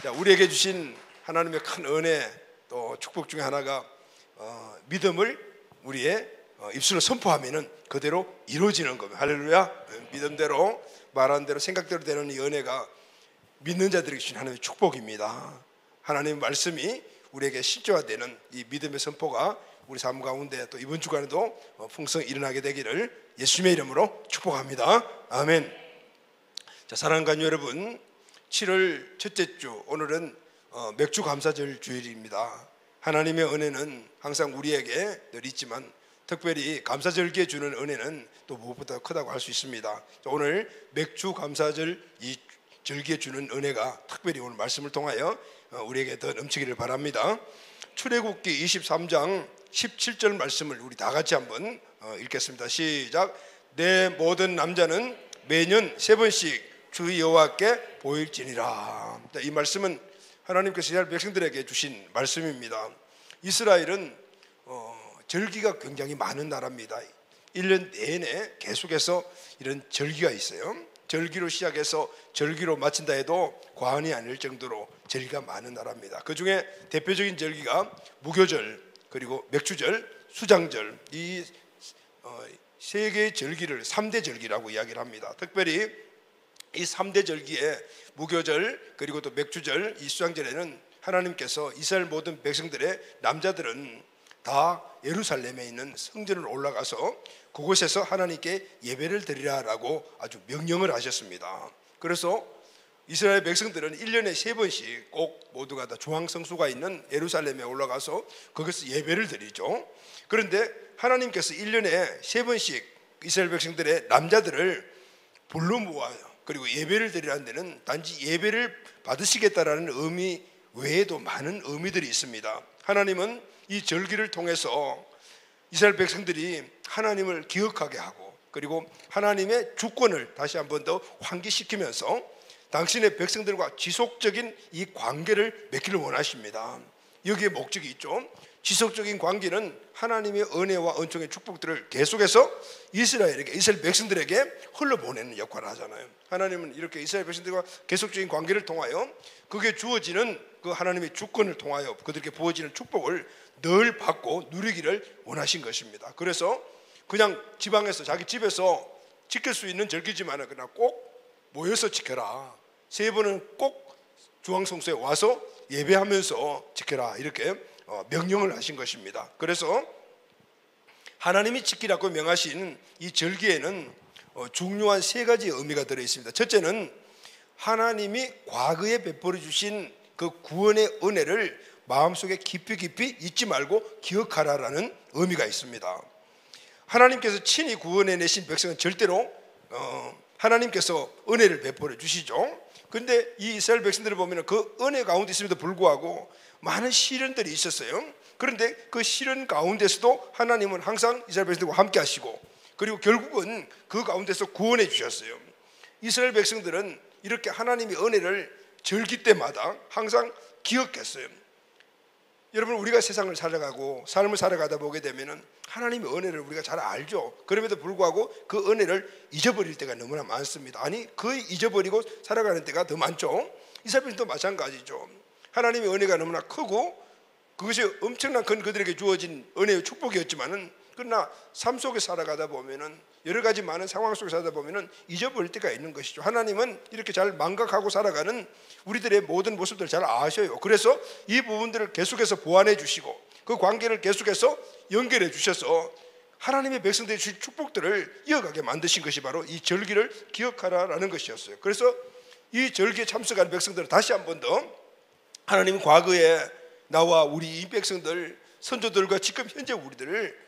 자, 우리에게 주신 하나님의 큰 은혜 또 축복 중에 하나가 믿음을 우리의 입술로 선포하면은 그대로 이루어지는 겁니다. 할렐루야. 믿음대로 말한 대로 생각대로 되는 이 은혜가 믿는 자들에게 주신 하나님의 축복입니다. 하나님의 말씀이 우리에게 실제화되는 이 믿음의 선포가 우리 삶 가운데 또 이번 주간에도 풍성히 일어나게 되기를 예수님의 이름으로 축복합니다. 아멘. 자, 사랑하는 가족 여러분, 7월 첫째 주, 오늘은 맥주 감사절 주일입니다. 하나님의 은혜는 항상 우리에게 늘 있지만 특별히 감사절기에 주는 은혜는 또 무엇보다 크다고 할 수 있습니다. 자, 오늘 맥주 감사절 이 절기에 주는 은혜가 특별히 오늘 말씀을 통하여 우리에게 더 넘치기를 바랍니다. 출애굽기 23장 17절 말씀을 우리 다 같이 한번 읽겠습니다. 시작. 내 모든 남자는 매년 3번씩 주 여호와께 보일지니라. 이 말씀은 하나님께서 이스라엘 백성들에게 주신 말씀입니다. 이스라엘은 절기가 굉장히 많은 나라입니다. 1년 내내 계속해서 이런 절기가 있어요. 절기로 시작해서 절기로 마친다 해도 과언이 아닐 정도로 절기가 많은 나라입니다. 그 중에 대표적인 절기가 무교절, 그리고 맥주절, 수장절, 이 세 개의 절기를 3대 절기라고 이야기를 합니다. 특별히 이 3대 절기에 무교절 그리고 또 맥주절, 이 수장절에는 하나님께서 이스라엘 모든 백성들의 남자들은 다 예루살렘에 있는 성전으로 올라가서 그곳에서 하나님께 예배를 드리라라고 아주 명령을 하셨습니다. 그래서 이스라엘 백성들은 1년에 3번씩 꼭 모두가 다 중앙성소가 있는 예루살렘에 올라가서 거기서 예배를 드리죠. 그런데 하나님께서 1년에 3번씩 이스라엘 백성들의 남자들을 불러 모아요. 그리고 예배를 드리라는 데는 단지 예배를 받으시겠다라는 의미 외에도 많은 의미들이 있습니다. 하나님은 이 절기를 통해서 이스라엘 백성들이 하나님을 기억하게 하고 그리고 하나님의 주권을 다시 한 번 더 환기시키면서 당신의 백성들과 지속적인 이 관계를 맺기를 원하십니다. 여기에 목적이 있죠. 지속적인 관계는 하나님의 은혜와 은총의 축복들을 계속해서 이스라엘 백성들에게 흘러보내는 역할을 하잖아요. 하나님은 이렇게 이스라엘 백성들과 계속적인 관계를 통하여 그게 주어지는 그 하나님의 주권을 통하여 그들에게 부어지는 축복을 늘 받고 누리기를 원하신 것입니다. 그래서 그냥 지방에서 자기 집에서 지킬 수 있는 절기지만 그냥 꼭 모여서 지켜라. 3번은 꼭 중앙성소에 와서 예배하면서 지켜라. 이렇게 명령을 하신 것입니다. 그래서 하나님이 지키라고 명하신 이 절기에는 중요한 3가지 의미가 들어있습니다. 첫째는 하나님이 과거에 베풀어 주신 그 구원의 은혜를 마음속에 깊이 잊지 말고 기억하라라는 의미가 있습니다. 하나님께서 친히 구원해내신 백성은 절대로 하나님께서 은혜를 베풀어 주시죠. 그런데 이 이스라엘 백성들을 보면 그 은혜 가운데 있음에도 불구하고 많은 시련들이 있었어요. 그런데 그 시련 가운데서도 하나님은 항상 이스라엘 백성들과 함께 하시고 그리고 결국은 그 가운데서 구원해 주셨어요. 이스라엘 백성들은 이렇게 하나님의 은혜를 절기 때마다 항상 기억했어요. 여러분, 우리가 세상을 살아가고 삶을 살아가다 보게 되면 하나님의 은혜를 우리가 잘 알죠. 그럼에도 불구하고 그 은혜를 잊어버릴 때가 너무나 많습니다. 아니, 거의 잊어버리고 살아가는 때가 더 많죠. 이스라엘 백성도 마찬가지죠. 하나님의 은혜가 너무나 크고 그것이 엄청난 큰 그들에게 주어진 은혜의 축복이었지만은 그러나 삶 속에 살아가다 보면은 여러 가지 많은 상황 속에 살다 보면은 잊어버릴 때가 있는 것이죠. 하나님은 이렇게 잘 망각하고 살아가는 우리들의 모든 모습들을 잘 아셔요. 그래서 이 부분들을 계속해서 보완해 주시고 그 관계를 계속해서 연결해 주셔서 하나님의 백성들이 주신 축복들을 이어가게 만드신 것이 바로 이 절기를 기억하라라는 것이었어요. 그래서 이 절기에 참석하는 백성들은 다시 한 번 더 하나님은 과거에 나와 우리 이 백성들 선조들과 지금 현재 우리들을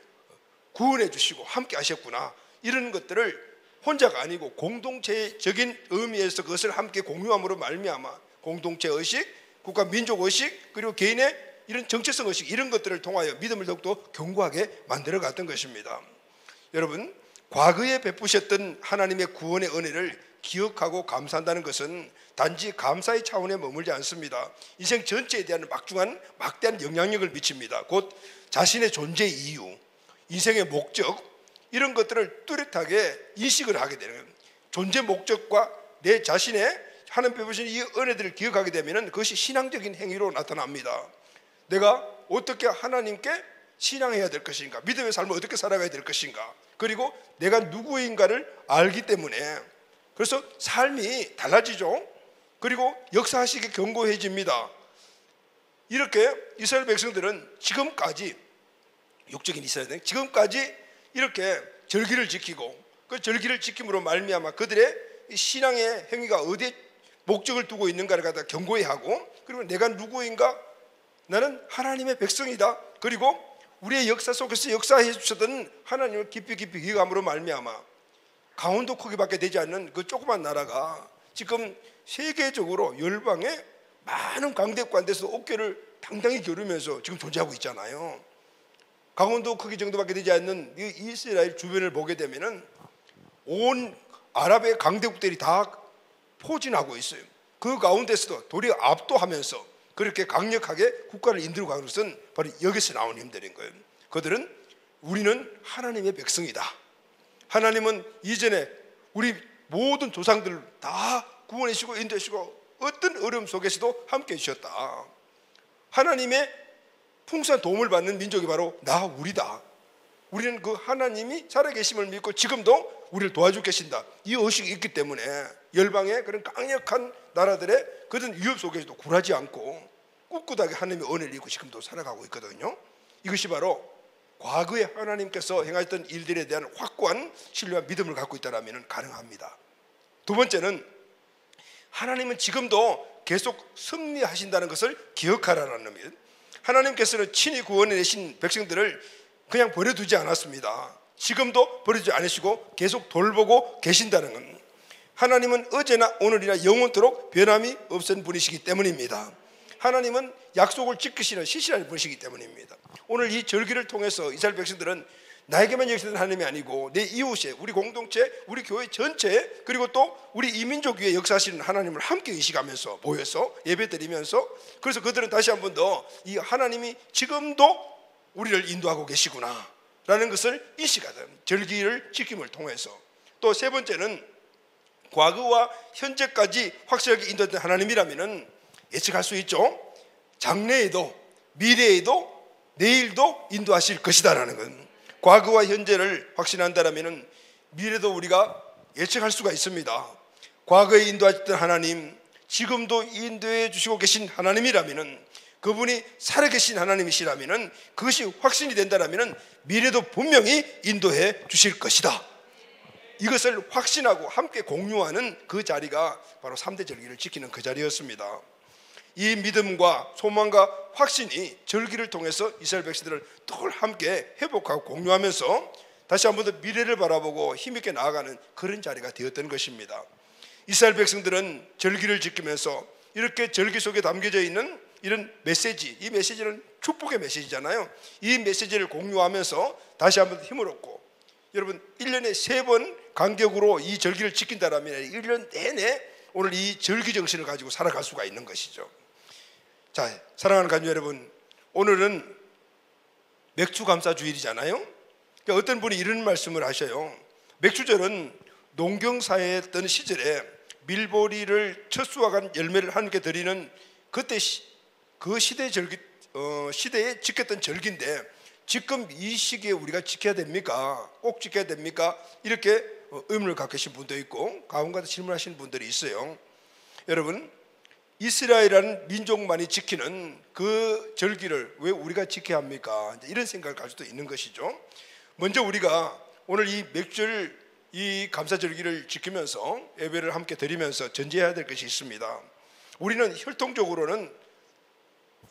구원해 주시고 함께 하셨구나, 이런 것들을 혼자가 아니고 공동체적인 의미에서 그것을 함께 공유함으로 말미암아 공동체 의식, 국가 민족 의식, 그리고 개인의 이런 정체성 의식, 이런 것들을 통하여 믿음을 더욱더 견고하게 만들어 갔던 것입니다. 여러분, 과거에 베푸셨던 하나님의 구원의 은혜를 기억하고 감사한다는 것은 단지 감사의 차원에 머물지 않습니다. 인생 전체에 대한 막대한 영향력을 미칩니다. 곧 자신의 존재 이유, 인생의 목적, 이런 것들을 뚜렷하게 인식을 하게 되는 겁니다. 존재 목적과 내 자신의 하나님 베푸신 이 은혜들을 기억하게 되면 그것이 신앙적인 행위로 나타납니다. 내가 어떻게 하나님께 신앙해야 될 것인가, 믿음의 삶을 어떻게 살아가야 될 것인가, 그리고 내가 누구인가를 알기 때문에 그래서 삶이 달라지죠. 그리고 역사하시게 견고해집니다. 이렇게 이스라엘 백성들은 지금까지, 육적인 이스라엘은 지금까지 이렇게 절기를 지키고 그 절기를 지킴으로 말미암아 그들의 신앙의 행위가 어디에 목적을 두고 있는가를 갖다 견고히 하고, 그리고 내가 누구인가, 나는 하나님의 백성이다, 그리고 우리의 역사 속에서 역사해 주셨던 하나님을 깊이 깊이 기억함으로 말미암아 강원도 크기밖에 되지 않는 그 조그만 나라가 지금 세계적으로 열방의 많은 강대국한테서 어깨를 당당히 겨루면서 지금 존재하고 있잖아요. 강원도 크기 정도밖에 되지 않는 이 이스라엘 주변을 보게 되면은 온 아랍의 강대국들이 다 포진하고 있어요. 그 가운데서도 도리어 압도하면서 그렇게 강력하게 국가를 인도로 가는 것은 바로 여기서 나오는 힘들인 거예요. 그들은 우리는 하나님의 백성이다. 하나님은 이전에 우리 모든 조상들을 다 구원해 주시고 인도해 주시고 어떤 어려움 속에서도 함께 해 주셨다. 하나님의 풍성한 도움을 받는 민족이 바로 우리다. 우리는 그 하나님이 살아계심을 믿고 지금도 우리를 도와주고 계신다, 이 의식이 있기 때문에 열방의 그런 강력한 나라들의 그런 위협 속에서도 굴하지 않고 꿋꿋하게 하나님의 은혜를 입고 지금도 살아가고 있거든요. 이것이 바로 과거에 하나님께서 행하셨던 일들에 대한 확고한 신뢰와 믿음을 갖고 있다면 가능합니다. 두 번째는 하나님은 지금도 계속 승리하신다는 것을 기억하라는 겁니다. 하나님께서는 친히 구원해 내신 백성들을 그냥 버려두지 않았습니다. 지금도 버리지 않으시고 계속 돌보고 계신다는 겁니다. 하나님은 어제나 오늘이나 영원토록 변함이 없는 분이시기 때문입니다. 하나님은 약속을 지키시는 신실한 분이시기 때문입니다. 오늘 이 절기를 통해서 이스라엘 백성들은 나에게만 역사하는 하나님이 아니고 내 이웃에, 우리 공동체, 우리 교회 전체에, 그리고 또 우리 이민족 위에 역사하시는 하나님을 함께 의식하면서 모여서 예배드리면서, 그래서 그들은 다시 한 번 더 이 하나님이 지금도 우리를 인도하고 계시구나 라는 것을 인식하던 절기를 지킴을 통해서, 또 세 번째는 과거와 현재까지 확실하게 인도했던 하나님이라면 예측할 수 있죠. 장래에도 미래에도 내일도 인도하실 것이다라는 건, 과거와 현재를 확신한다면 미래도 우리가 예측할 수가 있습니다. 과거에 인도하셨던 하나님, 지금도 인도해 주시고 계신 하나님이라면, 그분이 살아계신 하나님이시라면, 그것이 확신이 된다면 미래도 분명히 인도해 주실 것이다. 이것을 확신하고 함께 공유하는 그 자리가 바로 3대 절기를 지키는 그 자리였습니다. 이 믿음과 소망과 확신이 절기를 통해서 이스라엘 백성들을 늘 함께 회복하고 공유하면서 다시 한 번 더 미래를 바라보고 힘있게 나아가는 그런 자리가 되었던 것입니다. 이스라엘 백성들은 절기를 지키면서 이렇게 절기 속에 담겨져 있는 이런 메시지, 이 메시지는 축복의 메시지잖아요. 이 메시지를 공유하면서 다시 한 번 힘을 얻고, 여러분 1년에 3번 간격으로 이 절기를 지킨다면 1년 내내 오늘 이 절기 정신을 가지고 살아갈 수가 있는 것이죠. 자, 사랑하는 가족 여러분, 오늘은 맥주감사 주일이잖아요. 그러니까 어떤 분이 이런 말씀을 하셔요. 맥주절은 농경사회였던 시절에 밀보리를 첫 수확한 열매를 하나님께 드리는 그때 그 시대의 시대에 지켰던 절기인데 지금 이 시기에 우리가 지켜야 됩니까? 꼭 지켜야 됩니까? 이렇게 의문을 갖고 계신 분도 있고 가운가다 질문하시는 분들이 있어요. 여러분, 이스라엘이라는 민족만이 지키는 그 절기를 왜 우리가 지켜야 합니까? 이런 생각을 가질 수도 있는 것이죠. 먼저 우리가 오늘 이 맥주절, 이 감사절기를 지키면서 예배를 함께 드리면서 전제해야 될 것이 있습니다. 우리는 혈통적으로는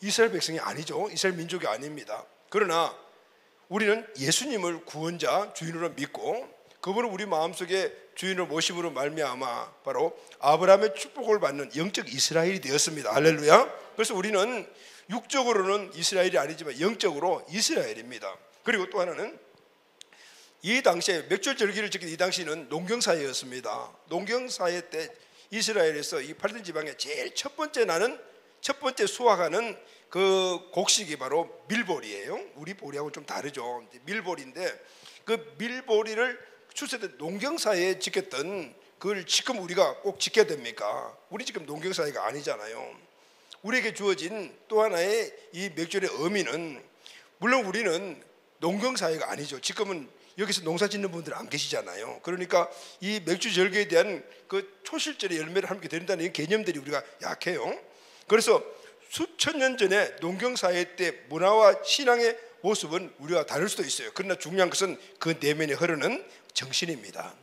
이스라엘 백성이 아니죠. 이스라엘 민족이 아닙니다. 그러나 우리는 예수님을 구원자, 주인으로 믿고 그분을 우리 마음속에 주인으로 모심으로 말미암아 바로 아브라함의 축복을 받는 영적 이스라엘이 되었습니다. 할렐루야. 그래서 우리는 육적으로는 이스라엘이 아니지만 영적으로 이스라엘입니다. 그리고 또 하나는 이 당시에 맥주절 절기를 지킨 이 당시는 농경사회였습니다. 농경사회 때 이스라엘에서 이 팔던 지방에 제일 첫 번째 수확하는 그 곡식이 바로 밀보리예요. 우리 보리하고 좀 다르죠. 밀보리인데 그 밀보리를 출세된 농경사회에 지켰던 그걸 지금 우리가 꼭 지켜야 됩니까? 우리 지금 농경사회가 아니잖아요. 우리에게 주어진 또 하나의 이 명절의 의미는, 물론 우리는 농경사회가 아니죠. 지금은 여기서 농사 짓는 분들 안 계시잖아요. 그러니까 이 맥주절기에 대한 그 초실절의 열매를 함께 드린다는 이 개념들이 우리가 약해요. 그래서 수천 년 전에 농경사회 때 문화와 신앙의 모습은 우리와 다를 수도 있어요. 그러나 중요한 것은 그 내면에 흐르는 정신입니다.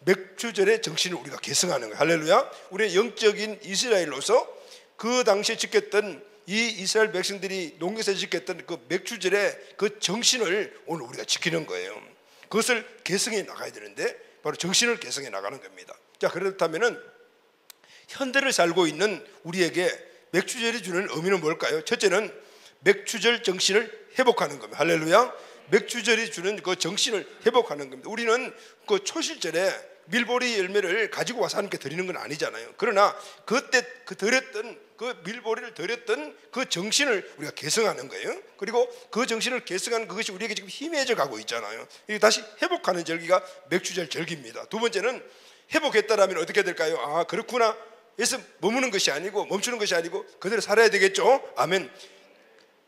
맥주절의 정신을 우리가 계승하는 거예요. 할렐루야. 우리의 영적인 이스라엘로서 그 당시에 지켰던 이 이스라엘 백성들이 농경사에 지켰던 그 맥주절의 그 정신을 오늘 우리가 지키는 거예요. 그것을 계승해 나가야 되는데 바로 정신을 계승해 나가는 겁니다. 자, 그렇다면은 현대를 살고 있는 우리에게 맥주절이 주는 의미는 뭘까요? 첫째는 맥주절 정신을 회복하는 겁니다. 할렐루야. 맥주절이 주는 그 정신을 회복하는 겁니다. 우리는 그 초실절에 밀보리 열매를 가지고 와서 하나님께 드리는 건 아니잖아요. 그러나 그때 그 드렸던 그 밀보리를 드렸던 그 정신을 우리가 계승하는 거예요. 그리고 그 정신을 계승하는 그것이 우리에게 지금 희미해져 가고 있잖아요. 이게 다시 회복하는 절기가 맥주절 절기입니다. 두 번째는 회복했다라면 어떻게 될까요? 아, 그렇구나. 그래서 머무는 것이 아니고 멈추는 것이 아니고 그대로 살아야 되겠죠. 아멘.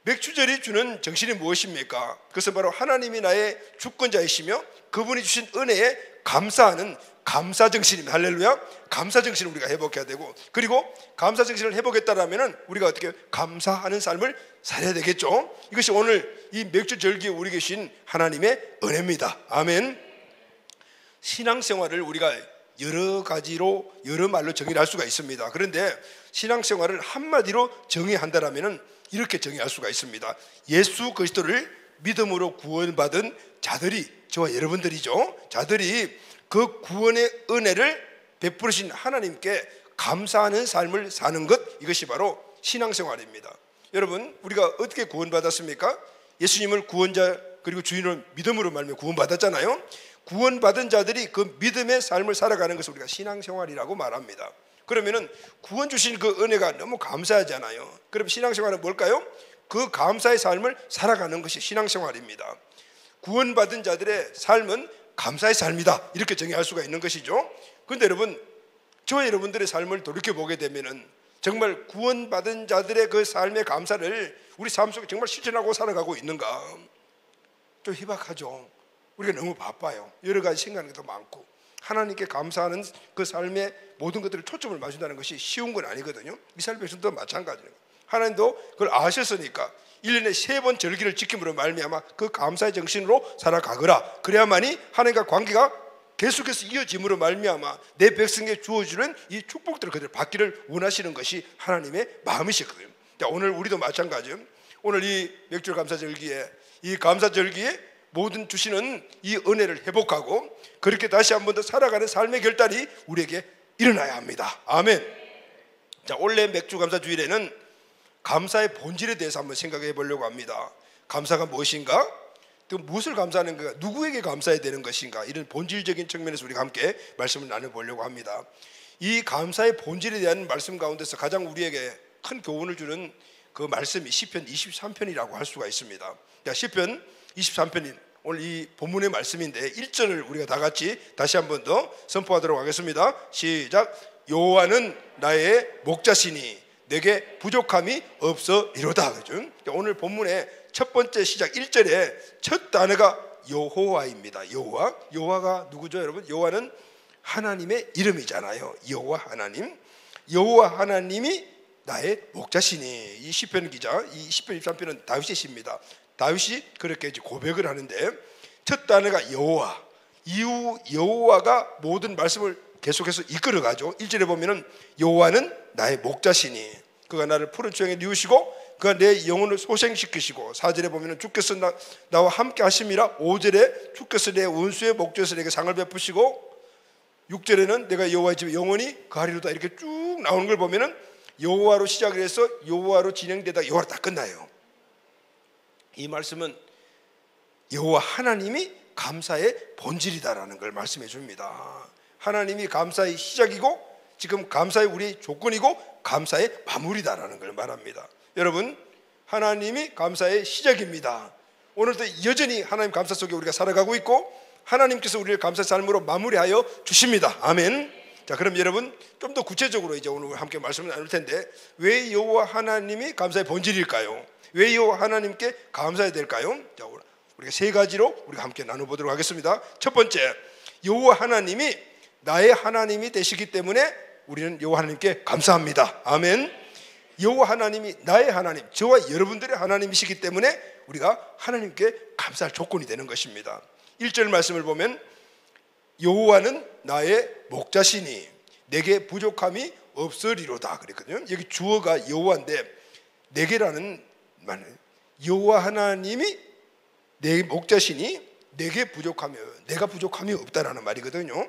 맥주절이 주는 정신이 무엇입니까? 그것은 바로 하나님이 나의 주권자이시며 그분이 주신 은혜에 감사하는 감사정신입니다. 할렐루야. 감사정신을 우리가 회복해야 되고, 그리고 감사정신을 회복했다라면 우리가 어떻게 감사하는 삶을 살아야 되겠죠. 이것이 오늘 이 맥주절기에 우리 계신 하나님의 은혜입니다. 아멘. 신앙생활을 우리가 여러 가지로 여러 말로 정의를 할 수가 있습니다. 그런데 신앙생활을 한마디로 정의한다라면 이렇게 정의할 수가 있습니다. 예수 그리스도를 믿음으로 구원받은 자들이, 저와 여러분들이죠. 자들이 그 구원의 은혜를 베푸신 하나님께 감사하는 삶을 사는 것, 이것이 바로 신앙생활입니다. 여러분, 우리가 어떻게 구원받았습니까? 예수님을 구원자 그리고 주인을 믿음으로 말미암아 구원받았잖아요. 구원받은 자들이 그 믿음의 삶을 살아가는 것을 우리가 신앙생활이라고 말합니다. 그러면은 구원 주신 그 은혜가 너무 감사하잖아요. 그럼 신앙생활은 뭘까요? 그 감사의 삶을 살아가는 것이 신앙생활입니다. 구원받은 자들의 삶은 감사의 삶이다, 이렇게 정의할 수가 있는 것이죠. 그런데 여러분, 저와 여러분들의 삶을 돌이켜보게 되면은 정말 구원받은 자들의 그 삶의 감사를 우리 삶 속에 정말 실천하고 살아가고 있는가? 좀 희박하죠. 우리가 너무 바빠요. 여러 가지 생각하는 것도 많고, 하나님께 감사하는 그 삶의 모든 것들을 초점을 맞춘다는 것이 쉬운 건 아니거든요. 이스라엘 백성도 마찬가지예요. 하나님도 그걸 아셨으니까 1년에 3번 절기를 지킴으로 말미암아 그 감사의 정신으로 살아가거라. 그래야만이 하나님과 관계가 계속해서 이어짐으로 말미암아 내 백성에게 주어주는 이 축복들을 그대로 받기를 원하시는 것이 하나님의 마음이시거든요. 자, 오늘 우리도 마찬가지예요. 오늘 이 맥주 감사절기에, 이 감사절기에 모든 주시는 이 은혜를 회복하고 그렇게 다시 한 번 더 살아가는 삶의 결단이 우리에게 일어나야 합니다. 아멘. 자, 원래 맥주 감사 주일에는 감사의 본질에 대해서 한번 생각해 보려고 합니다. 감사가 무엇인가? 또 무엇을 감사하는 건가? 누구에게 감사해야 되는 것인가? 이런 본질적인 측면에서 우리가 함께 말씀을 나눠보려고 합니다. 이 감사의 본질에 대한 말씀 가운데서 가장 우리에게 큰 교훈을 주는 그 말씀이 시편 23편이라고 할 수가 있습니다. 자, 시편 23편인 오늘 이 본문의 말씀인데 1절을 우리가 다 같이 다시 한 번 더 선포하도록 하겠습니다. 시작. 여호와는 나의 목자시니 내게 부족함이 없으리로다. 그죠? 오늘 본문의 첫 번째 시작 1절에 첫 단어가 여호와입니다. 여호와. 여호와가 누구죠, 여러분? 여호와는 하나님의 이름이잖아요. 여호와 하나님. 여호와 하나님이 나의 목자시니. 이 시편 기자, 이 시편 23편은 다윗의 시입니다. 다윗이 그렇게 이제 고백을 하는데 첫 단어가 여호와. 이후 여호와가 모든 말씀을 계속해서 이끌어가죠. 1절에 보면은 여호와는 나의 목자시니 그가 나를 푸른 초장에 누우시고 그가 내 영혼을 소생시키시고, 4절에 보면은 주께서 나와 함께 하심이라. 5절에 주께서 내 원수의 목전에서 내게 상을 베푸시고, 6절에는 내가 여호와의 집에 영원히 거하리로다. 이렇게 쭉 나오는 걸 보면은 여호와로 시작을 해서 여호와로 진행되다 여호와로 딱 끝나요. 이 말씀은 여호와 하나님이 감사의 본질이다라는 걸 말씀해 줍니다. 하나님이 감사의 시작이고 지금 감사의 우리 조건이고 감사의 마무리다라는 걸 말합니다. 여러분, 하나님이 감사의 시작입니다. 오늘도 여전히 하나님 감사 속에 우리가 살아가고 있고 하나님께서 우리를 감사의 삶으로 마무리하여 주십니다. 아멘. 자, 그럼 여러분 좀 더 구체적으로 이제 오늘 함께 말씀을 나눌 텐데, 왜 여호와 하나님이 감사의 본질일까요? 왜 여호와 하나님께 감사해야 될까요? 자, 우리가 세 가지로 우리가 함께 나눠보도록 하겠습니다. 첫 번째, 여호와 하나님이 나의 하나님이 되시기 때문에 우리는 여호와 하나님께 감사합니다. 아멘. 여호와 하나님이 나의 하나님, 저와 여러분들의 하나님이시기 때문에 우리가 하나님께 감사할 조건이 되는 것입니다. 1절 말씀을 보면 여호와는 나의 목자시니 내게 부족함이 없으리로다 그랬거든요. 여기 주어가 여호와인데 내게라는 말은 여호와 하나님이 내 목자시니 내게 부족함이, 내가 부족함이 없다라는 말이거든요.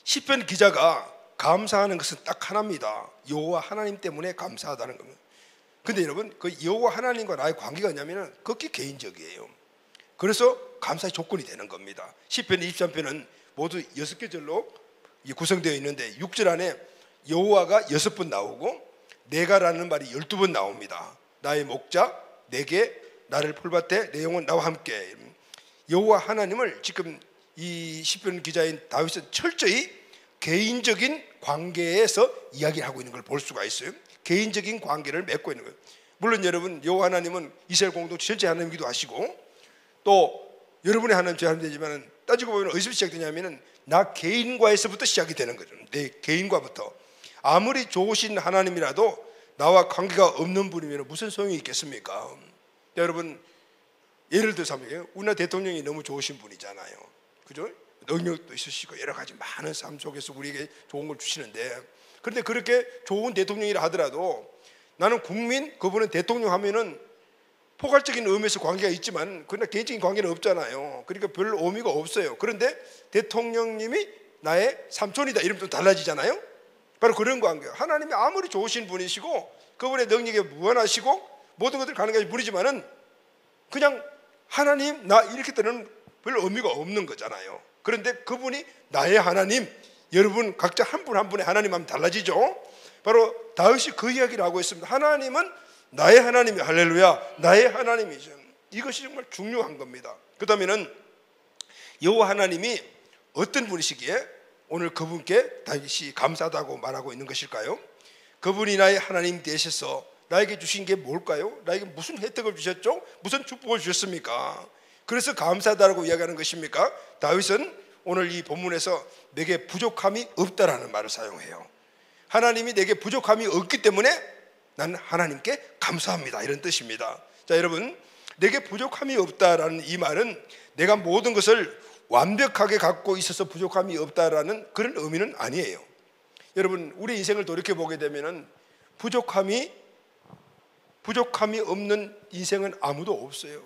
시편 기자가 감사하는 것은 딱 하나입니다. 여호와 하나님 때문에 감사하다는 겁니다. 근데 여러분, 그 여호와 하나님과 나의 관계가 뭐냐면 극히 개인적이에요. 그래서 감사의 조건이 되는 겁니다. 시편 23편은 모두 6개 절로 구성되어 있는데 6절 안에 여호와가 6번 나오고 내가라는 말이 12번 나옵니다. 나의 목자, 내게, 나를 풀밭에, 내 영혼 나와 함께. 여호와 하나님을 지금 이 시편 기자인 다윗은 철저히 개인적인 관계에서 이야기하고 있는 걸 볼 수가 있어요. 개인적인 관계를 맺고 있는 거예요. 물론 여러분, 여호와 하나님은 이스라엘 공동체 전체 하나님이기도 하시고 또 여러분의 하나님, 제 하나님 되지만 따지고 보면 어디서 시작되냐면은 나 개인과에서부터 시작이 되는 거죠. 내 개인과부터. 아무리 좋으신 하나님이라도 나와 관계가 없는 분이면 무슨 소용이 있겠습니까? 여러분, 예를 들어서 우리나라 대통령이 너무 좋으신 분이잖아요. 그죠? 능력도 있으시고 여러 가지 많은 삶 속에서 우리에게 좋은 걸 주시는데, 그런데 그렇게 좋은 대통령이라 하더라도 나는 국민, 그분은 대통령 하면은 포괄적인 의미에서 관계가 있지만 그러나 개인적인 관계는 없잖아요. 그러니까 별 의미가 없어요. 그런데 대통령님이 나의 삼촌이다 이러면 좀 달라지잖아요. 바로 그런 관계예요. 하나님이 아무리 좋으신 분이시고 그분의 능력에 무한하시고 모든 것들 가능하신 분이지만은 그냥 하나님 나 이렇게 때는 별 의미가 없는 거잖아요. 그런데 그분이 나의 하나님, 여러분 각자 한 분 한 분의 하나님 하면 달라지죠. 바로 다윗이 그 이야기를 하고 있습니다. 하나님은 나의 하나님이, 할렐루야, 나의 하나님이죠. 이것이 정말 중요한 겁니다. 그 다음에는 여호와 하나님이 어떤 분이시기에 오늘 그분께 다윗이 감사하다고 말하고 있는 것일까요? 그분이 나의 하나님 되셔서 나에게 주신 게 뭘까요? 나에게 무슨 혜택을 주셨죠? 무슨 축복을 주셨습니까? 그래서 감사하다고 이야기하는 것입니까? 다윗은 오늘 이 본문에서 내게 부족함이 없다라는 말을 사용해요. 하나님이 내게 부족함이 없기 때문에 나는 하나님께 감사합니다, 이런 뜻입니다. 자, 여러분, 내게 부족함이 없다라는 이 말은 내가 모든 것을 완벽하게 갖고 있어서 부족함이 없다라는 그런 의미는 아니에요. 여러분, 우리 인생을 돌이켜보게 되면 부족함이 없는 인생은 아무도 없어요.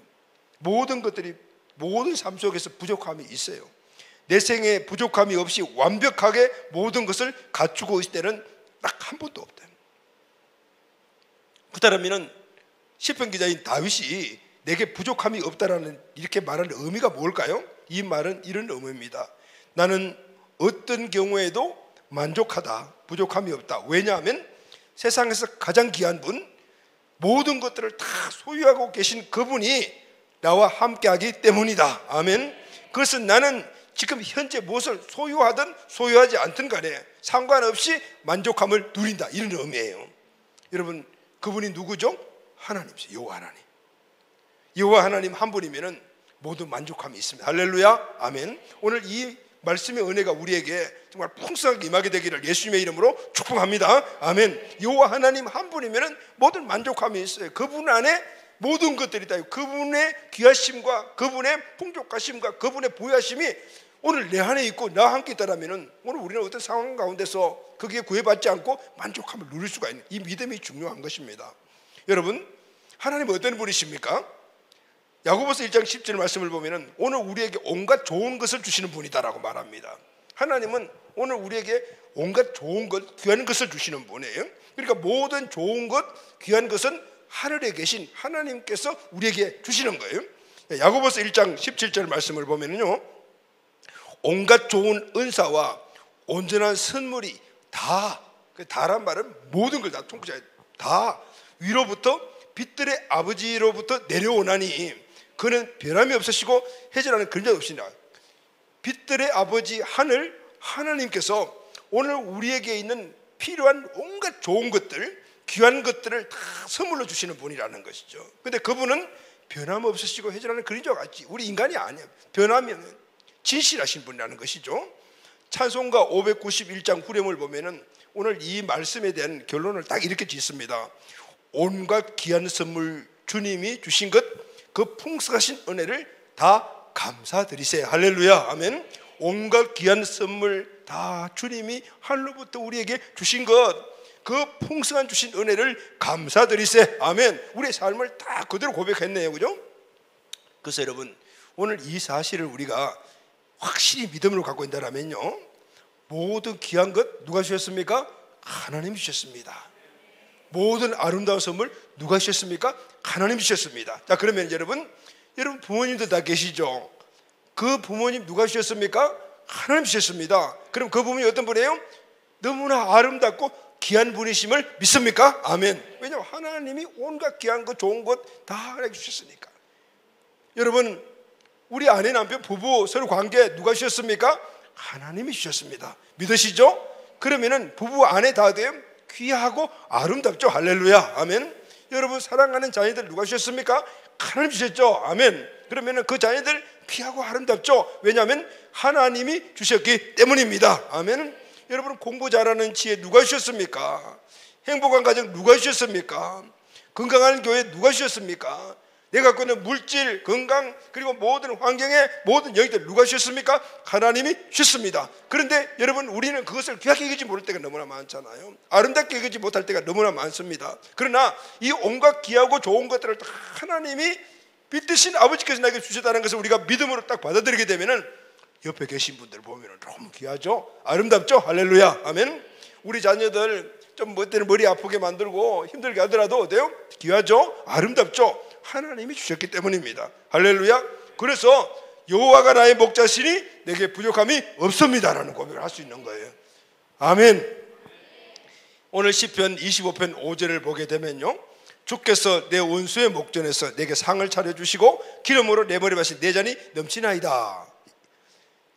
모든 것들이, 모든 삶 속에서 부족함이 있어요. 내 생에 부족함이 없이 완벽하게 모든 것을 갖추고 있을 때는 딱 한 번도 없다. 그렇다면 시편 기자인 다윗이 내게 부족함이 없다라는 이렇게 말하는 의미가 뭘까요? 이 말은 이런 의미입니다. 나는 어떤 경우에도 만족하다, 부족함이 없다. 왜냐하면 세상에서 가장 귀한 분, 모든 것들을 다 소유하고 계신 그분이 나와 함께하기 때문이다. 아멘. 그것은 나는 지금 현재 무엇을 소유하든 소유하지 않든 간에 상관없이 만족함을 누린다, 이런 의미예요. 여러분, 그분이 누구죠? 하나님이세요. 여호와 하나님. 여호와 하나님 한 분이면은 모든 만족함이 있습니다. 할렐루야, 아멘. 오늘 이 말씀의 은혜가 우리에게 정말 풍성하게 임하게 되기를 예수님의 이름으로 축복합니다. 아멘. 여호와 하나님 한 분이면은 모든 만족함이 있어요. 그분 안에 모든 것들이 다 있고 그분의 귀하심과 그분의 풍족하심과 그분의 부유하심이 오늘 내 안에 있고 나와 함께 있다라면은 오늘 우리는 어떤 상황 가운데서 거기에 구애받지 않고 만족함을 누릴 수가 있는 이 믿음이 중요한 것입니다. 여러분, 하나님은 어떤 분이십니까? 야고보서 1장 10절 말씀을 보면은 오늘 우리에게 온갖 좋은 것을 주시는 분이다라고 말합니다. 하나님은 오늘 우리에게 온갖 좋은 것, 귀한 것을 주시는 분이에요. 그러니까 모든 좋은 것, 귀한 것은 하늘에 계신 하나님께서 우리에게 주시는 거예요. 야고보서 1장 17절 말씀을 보면은요, 온갖 좋은 은사와 온전한 선물이 다란 말은 모든 걸 다 통째로 다 위로부터 빛들의 아버지로부터 내려오나니 그는 변함이 없으시고 해질하는 그림자 없으시니라. 빛들의 아버지 하늘 하나님께서 오늘 우리에게 있는 필요한 온갖 좋은 것들, 귀한 것들을 다 선물로 주시는 분이라는 것이죠. 근데 그분은 변함없으시고 회전하는 그림자와 같이 우리 인간이 아니에요. 변하면 진실하신 분이라는 것이죠. 찬송가 591장 후렴을 보면은 오늘 이 말씀에 대한 결론을 딱 이렇게 짓습니다. 온갖 귀한 선물 주님이 주신 것, 그 풍성하신 은혜를 다 감사드리세요. 할렐루야, 아멘. 온갖 귀한 선물 다 주님이 하늘로부터 우리에게 주신 것, 그 풍성한 주신 은혜를 감사드리세요. 아멘. 우리의 삶을 다 그대로 고백했네요, 그죠? 그래서 여러분, 오늘 이 사실을 우리가 확실히 믿음으로 갖고 있다면요, 모든 귀한 것 누가 주셨습니까? 하나님이 주셨습니다. 모든 아름다운 선물 누가 주셨습니까? 하나님이 주셨습니다. 자, 그러면 여러분 부모님도 다 계시죠? 그 부모님 누가 주셨습니까? 하나님 주셨습니다. 그럼 그 부모님이 어떤 분이에요? 너무나 아름답고 귀한 분이심을 믿습니까? 아멘. 왜냐하면 하나님이 온갖 귀한 것, 좋은 것 다 하나님 주셨으니까. 여러분, 우리 아내, 남편, 부부 서로 관계 누가 주셨습니까? 하나님이 주셨습니다. 믿으시죠? 그러면은 부부 아내 다 돼요? 귀하고 아름답죠. 할렐루야, 아멘. 여러분, 사랑하는 자녀들 누가 주셨습니까? 하나님 주셨죠. 아멘. 그러면은 그 자녀들 귀하고 아름답죠. 왜냐하면 하나님이 주셨기 때문입니다. 아멘. 여러분, 공부 잘하는 지혜 누가 주셨습니까? 행복한 가정 누가 주셨습니까? 건강한 교회 누가 주셨습니까? 내가 갖고 있는 물질, 건강, 그리고 모든 환경에 모든 영역들 누가 주셨습니까? 하나님이 주셨습니다. 그런데 여러분, 우리는 그것을 귀하게 여기지 못할 때가 너무나 많잖아요. 아름답게 여기지 못할 때가 너무나 많습니다. 그러나 이 온갖 귀하고 좋은 것들을 다 하나님이 빛드신 아버지께서 나에게 주셨다는 것을 우리가 믿음으로 딱 받아들이게 되면은 옆에 계신 분들 보면 너무 귀하죠? 아름답죠? 할렐루야, 아멘. 우리 자녀들 좀 뭐 때는 머리 아프게 만들고 힘들게 하더라도 어때요? 귀하죠? 아름답죠? 하나님이 주셨기 때문입니다. 할렐루야. 그래서 여호와가 나의 목자시니 내게 부족함이 없습니다라는 고백을 할 수 있는 거예요. 아멘. 오늘 시편 25편 5절을 보게 되면요, 주께서 내 원수의 목전에서 내게 상을 차려주시고 기름으로 내 머리 밭이 내 잔이 넘치나이다.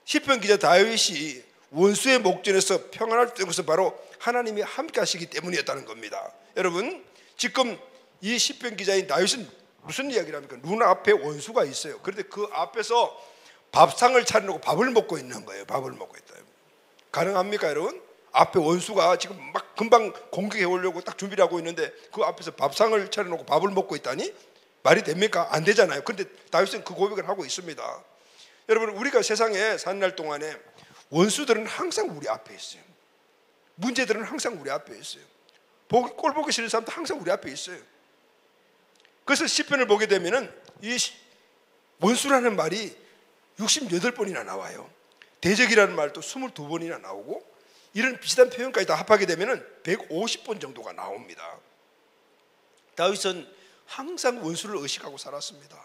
시편 기자 다윗이 원수의 목전에서 평안할 수 있는 것은 바로 하나님이 함께 하시기 때문이었다는 겁니다. 여러분, 지금 이 시편 기자인 다윗은 무슨 이야기를 합니까? 눈앞에 원수가 있어요. 그런데 그 앞에서 밥상을 차려놓고 밥을 먹고 있는 거예요. 밥을 먹고 있다. 가능합니까, 여러분? 앞에 원수가 지금 막 금방 공격해 오려고 딱 준비를 하고 있는데 그 앞에서 밥상을 차려놓고 밥을 먹고 있다니 말이 됩니까? 안 되잖아요. 그런데 다윗은 그 고백을 하고 있습니다. 여러분, 우리가 세상에 사는 날 동안에 원수들은 항상 우리 앞에 있어요. 문제들은 항상 우리 앞에 있어요. 꼴 보기 싫은 사람도 항상 우리 앞에 있어요. 그래서 시편을 보게 되면은 이 원수라는 말이 68번이나 나와요. 대적이라는 말도 22번이나 나오고, 이런 비슷한 표현까지 다 합하게 되면은 150번 정도가 나옵니다. 다윗은 항상 원수를 의식하고 살았습니다.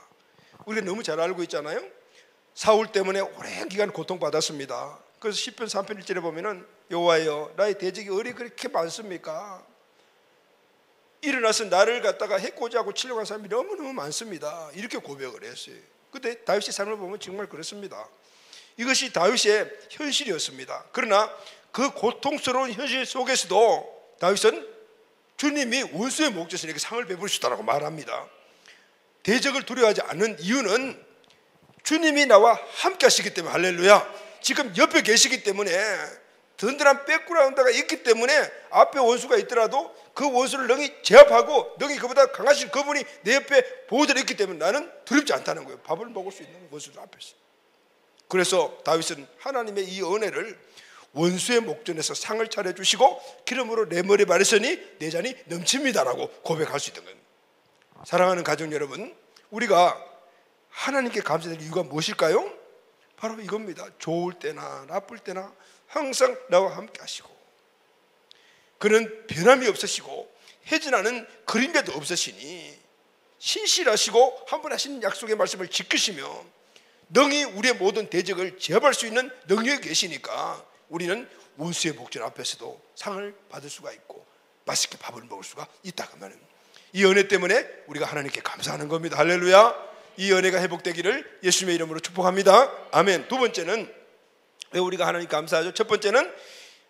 우리가 너무 잘 알고 있잖아요. 사울 때문에 오랜 기간 고통받았습니다. 그래서 시편 3편 1절에 보면은 여호와여, 나의 대적이 어디 그렇게 많습니까? 일어나서 나를 갖다가 해코지하고 치려고 하는 사람이 너무너무 많습니다. 이렇게 고백을 했어요. 근데 다윗의 삶을 보면 정말 그렇습니다. 이것이 다윗의 현실이었습니다. 그러나 그 고통스러운 현실 속에서도 다윗은 주님이 원수의 목자신에게 상을 베푸시다라고 말합니다. 대적을 두려워하지 않는 이유는 주님이 나와 함께 하시기 때문에, 할렐루야. 지금 옆에 계시기 때문에, 든든한 백그라운드가 있기 때문에 앞에 원수가 있더라도 그 원수를 능히 제압하고 능히 그보다 강하신 그분이 내 옆에 보호자로 있기 때문에 나는 두렵지 않다는 거예요. 밥을 먹을 수 있는 원수들 앞에서. 그래서 다윗은 하나님의 이 은혜를 원수의 목전에서 상을 차려주시고 기름으로 내 머리에 바르시니 내 잔이 넘칩니다라고 고백할 수 있는 겁니다. 사랑하는 가족 여러분, 우리가 하나님께 감사드릴 이유가 무엇일까요? 바로 이겁니다. 좋을 때나 나쁠 때나 항상 나와 함께 하시고, 그는 변함이 없으시고 해진하는 그림자도 없으시니 신실하시고 한 번 하신 약속의 말씀을 지키시며 능히 우리의 모든 대적을 제압할 수 있는 능력이 계시니까 우리는 원수의 목전 앞에서도 상을 받을 수가 있고 맛있게 밥을 먹을 수가 있다. 그러면 이 은혜 때문에 우리가 하나님께 감사하는 겁니다. 할렐루야. 이 은혜가 회복되기를 예수님의 이름으로 축복합니다. 아멘. 두 번째는 왜 우리가 하나님께 감사하죠? 첫 번째는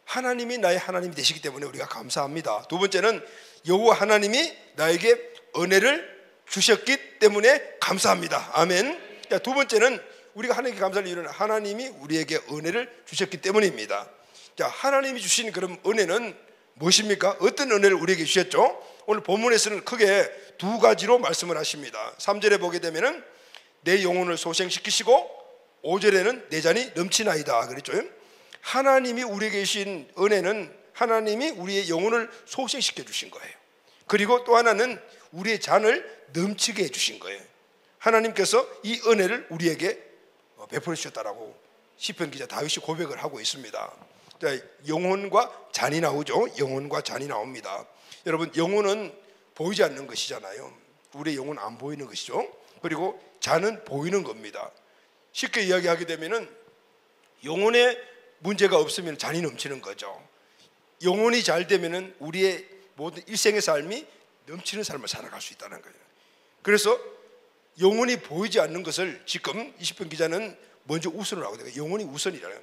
하나님이 나의 하나님이 되시기 때문에 우리가 감사합니다. 두 번째는 여호와 하나님이 나에게 은혜를 주셨기 때문에 감사합니다. 아멘. 두 번째는 우리가 하나님께 감사할 이유는 하나님이 우리에게 은혜를 주셨기 때문입니다. 자, 하나님이 주신 그런 은혜는 무엇입니까? 어떤 은혜를 우리에게 주셨죠? 오늘 본문에서는 크게 두 가지로 말씀을 하십니다. 3절에 보게 되면은 내 영혼을 소생시키시고 5절에는 내 잔이 넘치나이다 그랬죠. 하나님이 우리에게 주신 은혜는 하나님이 우리의 영혼을 소생시켜 주신 거예요. 그리고 또 하나는 우리의 잔을 넘치게 해주신 거예요. 하나님께서 이 은혜를 우리에게 베풀어 주셨다라고 시편 기자 다윗이 고백을 하고 있습니다. 영혼과 잔이 나오죠. 영혼과 잔이 나옵니다. 여러분, 영혼은 보이지 않는 것이잖아요. 우리의 영혼은 안 보이는 것이죠. 그리고 잔은 보이는 겁니다. 쉽게 이야기하게 되면은 영혼에 문제가 없으면 잔이 넘치는 거죠. 영혼이 잘 되면은 우리의 모든 일생의 삶이 넘치는 삶을 살아갈 수 있다는 거예요. 그래서 영혼이 보이지 않는 것을 지금 20편 기자는 먼저 우선을 하고 있어요. 영혼이 우선이잖아요.